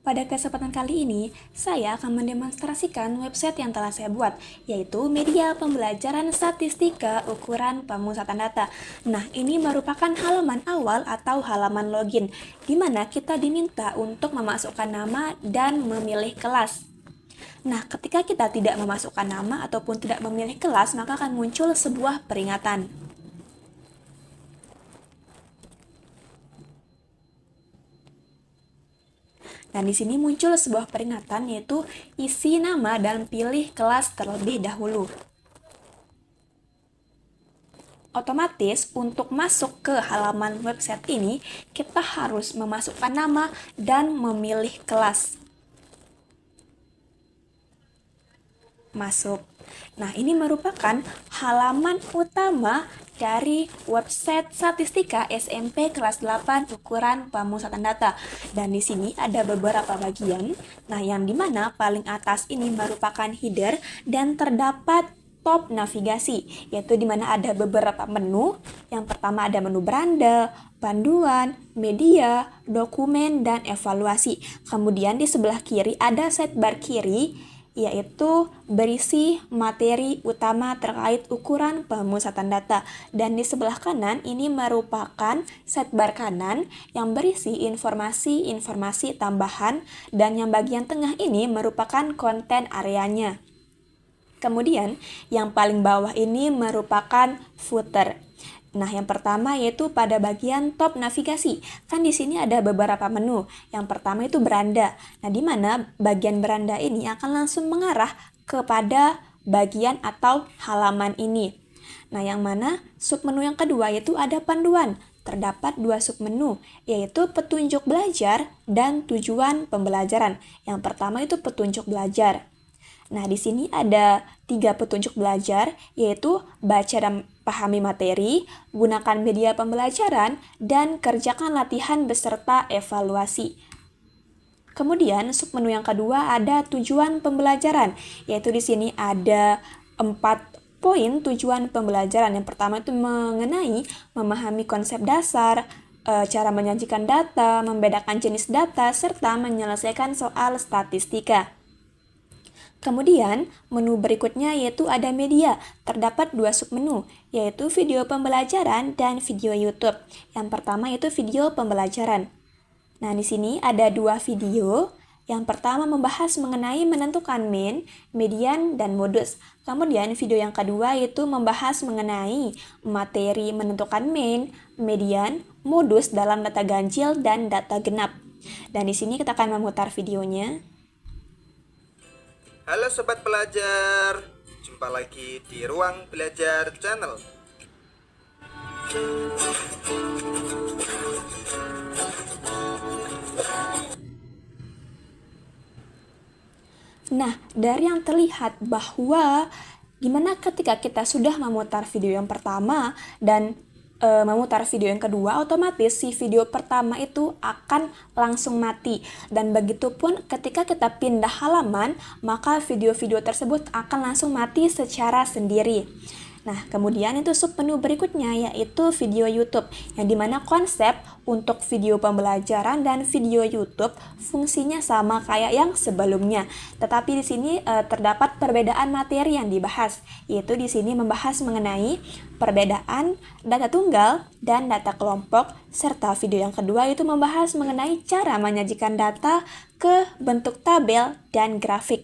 Pada kesempatan kali ini, saya akan mendemonstrasikan website yang telah saya buat, yaitu Media Pembelajaran Statistika Ukuran Pemusatan Data. Nah, ini merupakan halaman awal atau halaman login, di mana kita diminta untuk memasukkan nama dan memilih kelas. Nah, ketika kita tidak memasukkan nama ataupun tidak memilih kelas, maka akan muncul sebuah peringatan. Nah, di sini muncul sebuah peringatan yaitu isi nama dan pilih kelas terlebih dahulu. Otomatis untuk masuk ke halaman website ini, kita harus memasukkan nama dan memilih kelas. Masuk. Nah, ini merupakan halaman utama dari website statistika SMP kelas 8 ukuran pemusatan data. Dan di sini ada beberapa bagian. Nah, yang dimana paling atas ini merupakan header dan terdapat top navigasi, yaitu dimana ada beberapa menu. Yang pertama ada menu beranda, panduan, media, dokumen, dan evaluasi. Kemudian di sebelah kiri ada sidebar kiri, yaitu berisi materi utama terkait ukuran pemusatan data. Dan di sebelah kanan ini merupakan sidebar kanan yang berisi informasi-informasi tambahan, dan yang bagian tengah ini merupakan konten areanya. Kemudian yang paling bawah ini merupakan footer. Nah, yang pertama yaitu pada bagian top navigasi. Kan di sini ada beberapa menu. Yang pertama itu beranda. Nah, di mana bagian beranda ini akan langsung mengarah kepada bagian atau halaman ini. Nah, yang mana submenu yang kedua yaitu ada panduan. Terdapat dua submenu, yaitu petunjuk belajar dan tujuan pembelajaran. Yang pertama itu petunjuk belajar. Nah, di sini ada 3 petunjuk belajar, yaitu baca dan pahami materi, gunakan media pembelajaran, dan kerjakan latihan beserta evaluasi. Kemudian, submenu yang kedua ada tujuan pembelajaran, yaitu di sini ada 4 poin tujuan pembelajaran. Yang pertama itu mengenai memahami konsep dasar, cara menyajikan data, membedakan jenis data, serta menyelesaikan soal statistika. Kemudian, menu berikutnya yaitu ada media. Terdapat 2 submenu, yaitu video pembelajaran dan video YouTube. Yang pertama itu video pembelajaran. Nah, di sini ada 2 video. Yang pertama membahas mengenai menentukan mean, median, dan modus. Kemudian video yang kedua yaitu membahas mengenai materi menentukan mean, median, modus dalam data ganjil dan data genap. Dan di sini kita akan memutar videonya. Halo sobat pelajar, jumpa lagi di Ruang Belajar Channel. Nah, dari yang terlihat bahwa gimana ketika kita sudah memutar video yang pertama dan memutar video yang kedua, otomatis si video pertama itu akan langsung mati. Dan begitupun ketika kita pindah halaman, maka video-video tersebut akan langsung mati secara sendiri. Nah, kemudian itu submenu berikutnya yaitu video YouTube, yang dimana konsep untuk video pembelajaran dan video YouTube fungsinya sama kayak yang sebelumnya. Tetapi di sini terdapat perbedaan materi yang dibahas, yaitu di sini membahas mengenai perbedaan data tunggal dan data kelompok, serta video yang kedua itu membahas mengenai cara menyajikan data ke bentuk tabel dan grafik.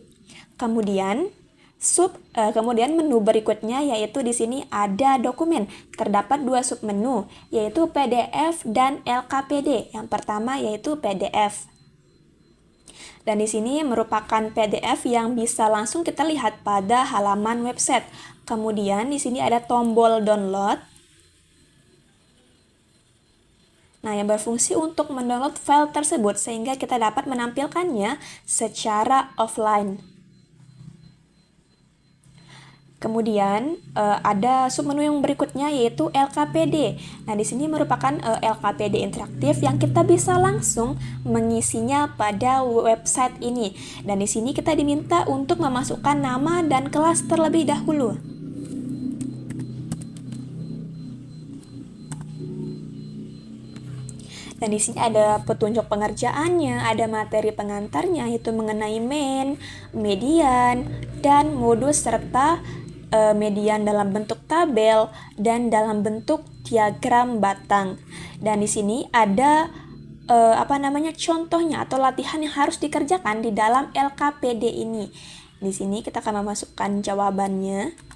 Kemudian menu berikutnya yaitu di sini ada dokumen. Terdapat 2 submenu, yaitu PDF dan LKPD. Yang pertama yaitu PDF. Dan di sini merupakan PDF yang bisa langsung kita lihat pada halaman website. Kemudian di sini ada tombol download. Nah, yang berfungsi untuk mendownload file tersebut sehingga kita dapat menampilkannya secara offline. Kemudian ada submenu yang berikutnya yaitu LKPD. Nah, di sini merupakan LKPD interaktif yang kita bisa langsung mengisinya pada website ini. Dan di sini kita diminta untuk memasukkan nama dan kelas terlebih dahulu. Dan di sini ada petunjuk pengerjaannya, ada materi pengantarnya yaitu mengenai main, median, dan modus serta median dalam bentuk tabel dan dalam bentuk diagram batang. Dan di sini ada contohnya atau latihan yang harus dikerjakan di dalam LKPD ini. Di sini kita akan memasukkan jawabannya.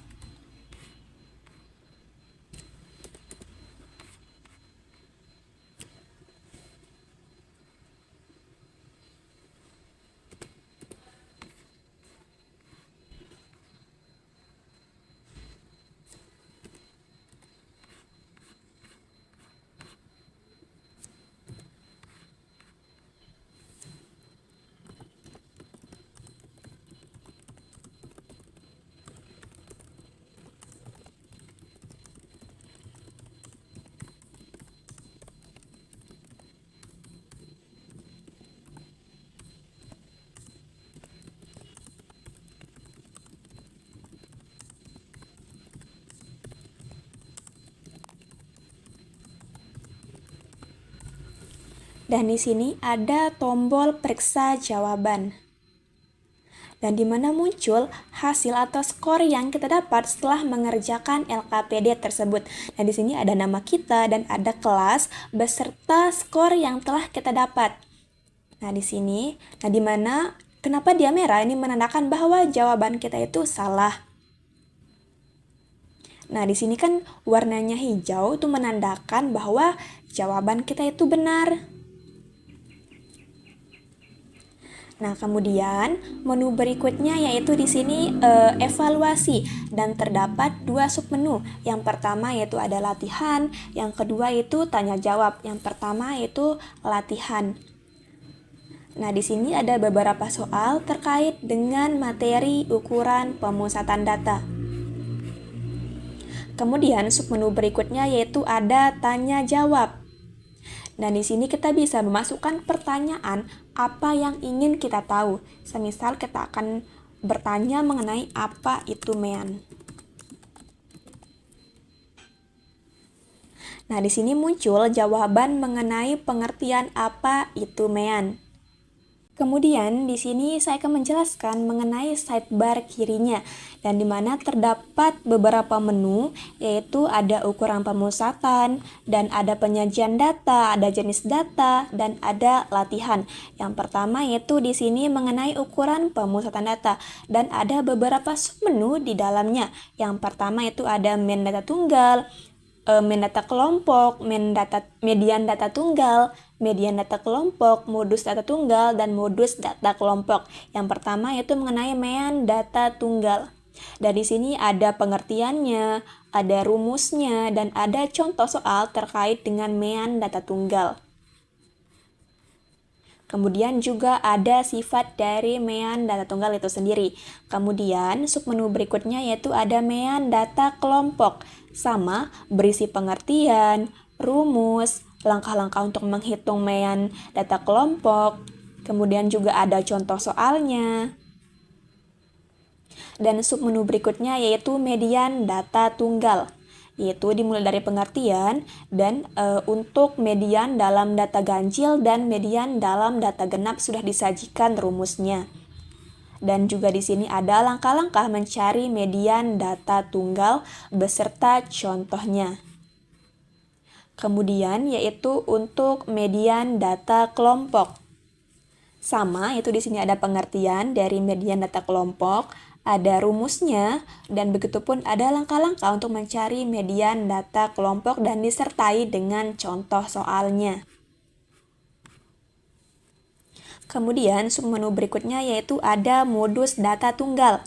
Dan di sini ada tombol periksa jawaban. Dan di mana muncul hasil atau skor yang kita dapat setelah mengerjakan LKPD tersebut. Dan di sini ada nama kita dan ada kelas beserta skor yang telah kita dapat. Nah, di sini, di mana kenapa dia merah? Ini menandakan bahwa jawaban kita itu salah. Nah, di sini kan warnanya hijau itu menandakan bahwa jawaban kita itu benar. Nah, kemudian menu berikutnya yaitu di sini evaluasi dan terdapat 2 submenu. Yang pertama yaitu ada latihan, yang kedua itu tanya jawab. Yang pertama itu latihan. Nah, di sini ada beberapa soal terkait dengan materi ukuran pemusatan data. Kemudian submenu berikutnya yaitu ada tanya jawab. Dan di sini kita bisa memasukkan pertanyaan apa yang ingin kita tahu. Semisal kita akan bertanya mengenai apa itu mean. Nah, di sini muncul jawaban mengenai pengertian apa itu mean. Kemudian di sini saya akan menjelaskan mengenai sidebar kirinya dan di mana terdapat beberapa menu yaitu ada ukuran pemusatan dan ada penyajian data, ada jenis data dan ada latihan. Yang pertama yaitu di sini mengenai ukuran pemusatan data dan ada beberapa submenu di dalamnya. Yang pertama itu ada main data tunggal, main data kelompok, median data tunggal, median data kelompok, modus data tunggal, dan modus data kelompok. Yang pertama yaitu mengenai main data tunggal. Dan di sini ada pengertiannya, ada rumusnya, dan ada contoh soal terkait dengan main data tunggal. Kemudian juga ada sifat dari main data tunggal itu sendiri. Kemudian submenu berikutnya yaitu ada main data kelompok. Sama, berisi pengertian, rumus, langkah-langkah untuk menghitung main data kelompok. Kemudian juga ada contoh soalnya. Dan submenu berikutnya yaitu median data tunggal. Yaitu dimulai dari pengertian dan untuk median dalam data ganjil dan median dalam data genap sudah disajikan rumusnya. Dan juga di sini ada langkah-langkah mencari median data tunggal beserta contohnya. Kemudian yaitu untuk median data kelompok. Sama, itu di sini ada pengertian dari median data kelompok, ada rumusnya, dan begitupun ada langkah-langkah untuk mencari median data kelompok dan disertai dengan contoh soalnya. Kemudian submenu berikutnya yaitu ada modus data tunggal.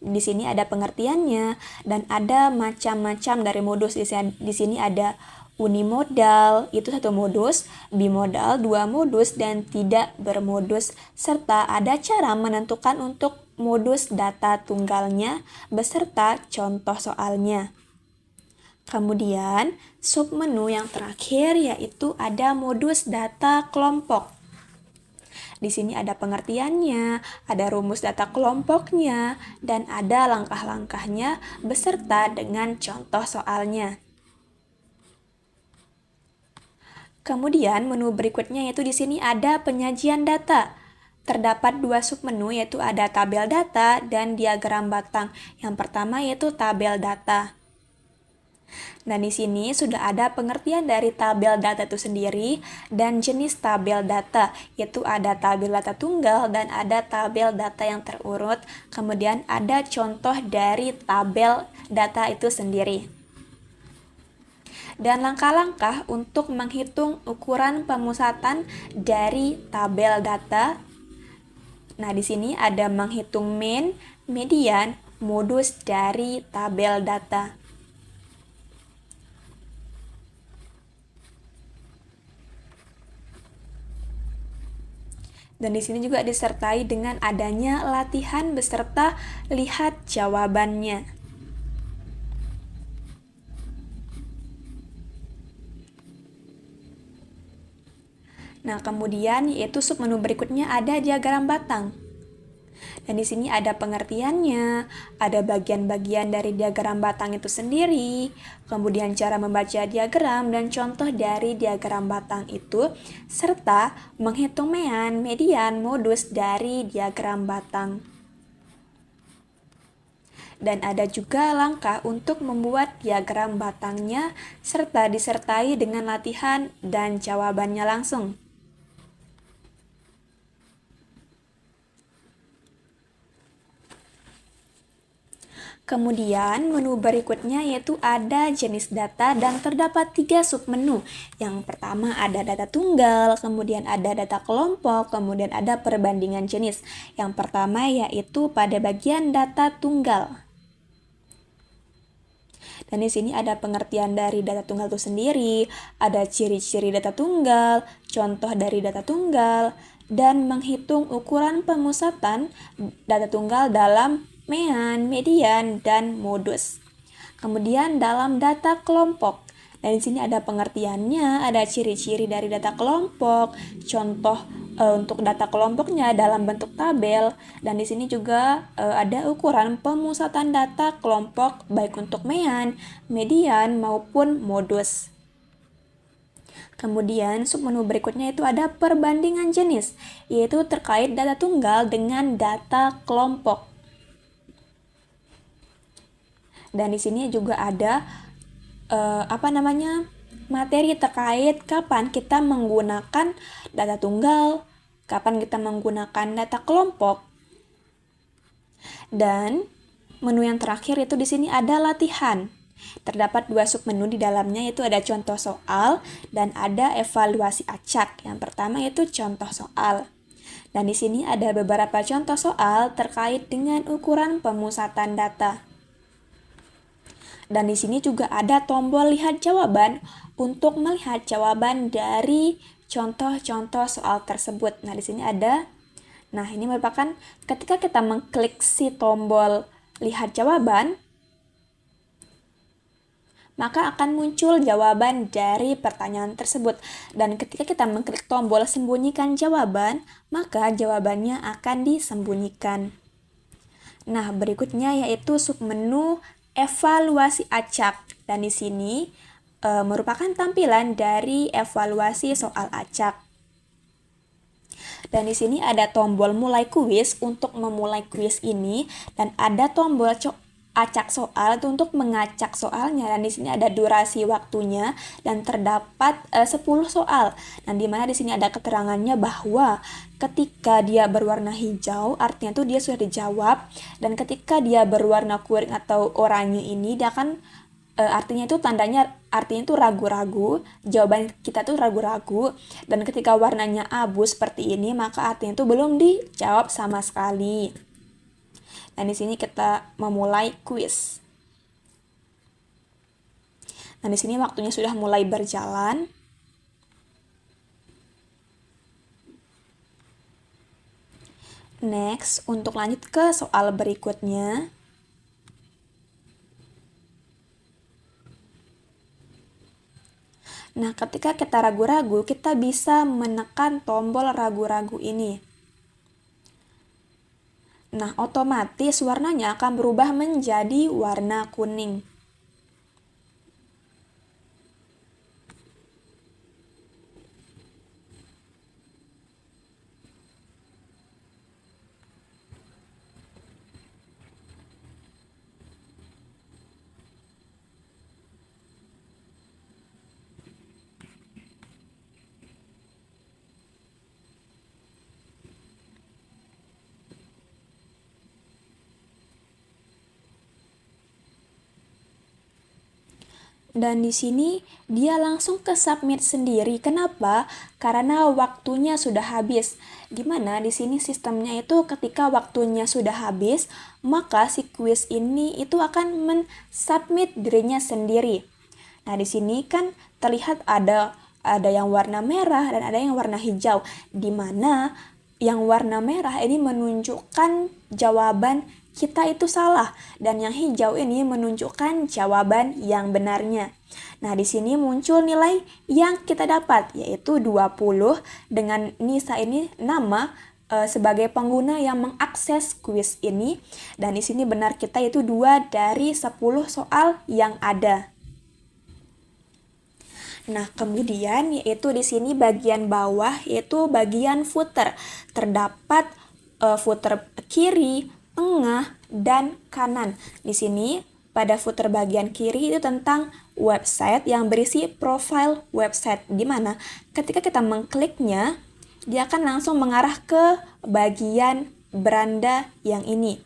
Di sini ada pengertiannya dan ada macam-macam dari modus. Di sini ada unimodal, itu 1 modus, bimodal 2 modus, dan tidak bermodus, serta ada cara menentukan untuk modus data tunggalnya beserta contoh soalnya. Kemudian submenu yang terakhir yaitu ada modus data kelompok. Di sini ada pengertiannya, ada rumus data kelompoknya, dan ada langkah-langkahnya beserta dengan contoh soalnya. Kemudian menu berikutnya yaitu di sini ada penyajian data. Terdapat dua submenu yaitu ada tabel data dan diagram batang. Yang pertama yaitu tabel data. Nah, di sini sudah ada pengertian dari tabel data itu sendiri dan jenis tabel data, yaitu ada tabel data tunggal dan ada tabel data yang terurut. Kemudian ada contoh dari tabel data itu sendiri. Dan langkah-langkah untuk menghitung ukuran pemusatan dari tabel data. Nah, di sini ada menghitung mean, median, modus dari tabel data. Dan di sini juga disertai dengan adanya latihan beserta lihat jawabannya. Nah, kemudian yaitu submenu berikutnya ada diagram batang. Dan di sini ada pengertiannya, ada bagian-bagian dari diagram batang itu sendiri, kemudian cara membaca diagram dan contoh dari diagram batang itu, serta menghitung mean, median, modus dari diagram batang. Dan ada juga langkah untuk membuat diagram batangnya, serta disertai dengan latihan dan jawabannya langsung. Kemudian menu berikutnya yaitu ada jenis data dan terdapat 3 submenu. Yang pertama ada data tunggal, kemudian ada data kelompok, kemudian ada perbandingan jenis. Yang pertama yaitu pada bagian data tunggal. Dan di sini ada pengertian dari data tunggal itu sendiri, ada ciri-ciri data tunggal, contoh dari data tunggal, dan menghitung ukuran pemusatan data tunggal dalam mean, median, dan modus. Kemudian dalam data kelompok, dan di sini ada pengertiannya, ada ciri-ciri dari data kelompok, contoh untuk data kelompoknya dalam bentuk tabel, dan di sini juga ada ukuran pemusatan data kelompok baik untuk mean, median, maupun modus. Kemudian submenu berikutnya itu ada perbandingan jenis, yaitu terkait data tunggal dengan data kelompok. Dan di sini juga ada materi terkait kapan kita menggunakan data tunggal, kapan kita menggunakan data kelompok. Dan menu yang terakhir itu di sini ada latihan. Terdapat 2 submenu di dalamnya, yaitu ada contoh soal dan ada evaluasi acak. Yang pertama yaitu contoh soal. Dan di sini ada beberapa contoh soal terkait dengan ukuran pemusatan data. Dan di sini juga ada tombol lihat jawaban untuk melihat jawaban dari contoh-contoh soal tersebut. Nah, di sini ada. Nah, ini merupakan ketika kita mengklik si tombol lihat jawaban, maka akan muncul jawaban dari pertanyaan tersebut. Dan ketika kita mengklik tombol sembunyikan jawaban, maka jawabannya akan disembunyikan. Nah, berikutnya yaitu submenu evaluasi acak, dan di sini merupakan tampilan dari evaluasi soal acak. Dan di sini ada tombol mulai kuis untuk memulai kuis ini, dan ada tombol acak soal itu untuk mengacak soalnya, dan di sini ada durasi waktunya dan terdapat 10 soal. Dan di mana di sini ada keterangannya bahwa ketika dia berwarna hijau artinya tuh dia sudah dijawab, dan ketika dia berwarna kuning atau oranye ini dia akan artinya itu tandanya artinya itu ragu-ragu, jawaban kita tuh ragu-ragu, dan ketika warnanya abu seperti ini maka artinya itu belum dijawab sama sekali. Dan di sini kita memulai kuis. Nah, di sini waktunya sudah mulai berjalan. Next, untuk lanjut ke soal berikutnya. Nah, ketika kita ragu-ragu, kita bisa menekan tombol ragu-ragu ini. Nah, otomatis warnanya akan berubah menjadi warna kuning. Dan di sini dia langsung ke submit sendiri. Kenapa? Karena waktunya sudah habis. Dimana di sini sistemnya itu ketika waktunya sudah habis, maka si quiz ini itu akan mensubmit dirinya sendiri. Nah, di sini kan terlihat ada yang warna merah dan ada yang warna hijau, di mana yang warna merah ini menunjukkan jawaban kita itu salah dan yang hijau ini menunjukkan jawaban yang benarnya. Nah, di sini muncul nilai yang kita dapat yaitu 20 dengan Nisa ini nama sebagai pengguna yang mengakses kuis ini, dan di sini benar kita itu 2 dari 10 soal yang ada. Nah, kemudian yaitu di sini bagian bawah yaitu bagian footer. Terdapat footer kiri, tengah, dan kanan. Di sini pada footer bagian kiri itu tentang website yang berisi profile website, di mana ketika kita mengkliknya dia akan langsung mengarah ke bagian beranda yang ini.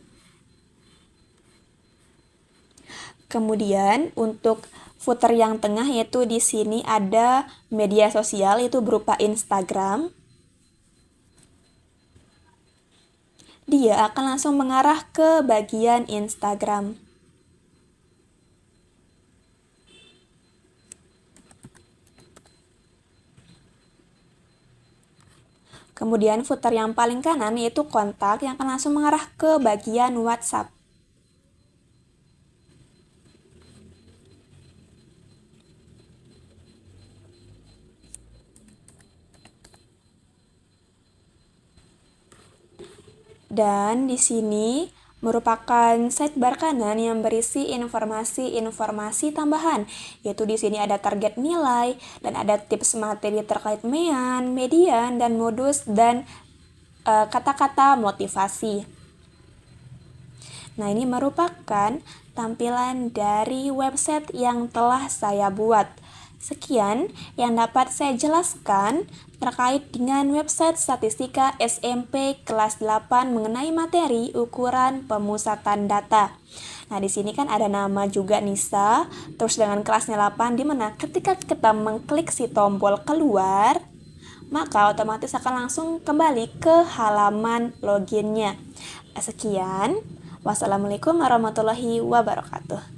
Kemudian untuk footer yang tengah yaitu di sini ada media sosial, itu berupa Instagram. Dia akan langsung mengarah ke bagian Instagram. Kemudian footer yang paling kanan yaitu kontak yang akan langsung mengarah ke bagian WhatsApp. Dan di sini merupakan sidebar kanan yang berisi informasi-informasi tambahan, yaitu di sini ada target nilai dan ada tips materi terkait MEAN, median, dan modus, dan kata-kata motivasi. Nah, ini merupakan tampilan dari website yang telah saya buat. Sekian yang dapat saya jelaskan terkait dengan website statistika SMP kelas 8 mengenai materi ukuran pemusatan data. Nah, di sini kan ada nama juga Nisa, terus dengan kelasnya 8, di mana ketika kita mengklik si tombol keluar, maka otomatis akan langsung kembali ke halaman loginnya. Sekian, wassalamualaikum warahmatullahi wabarakatuh.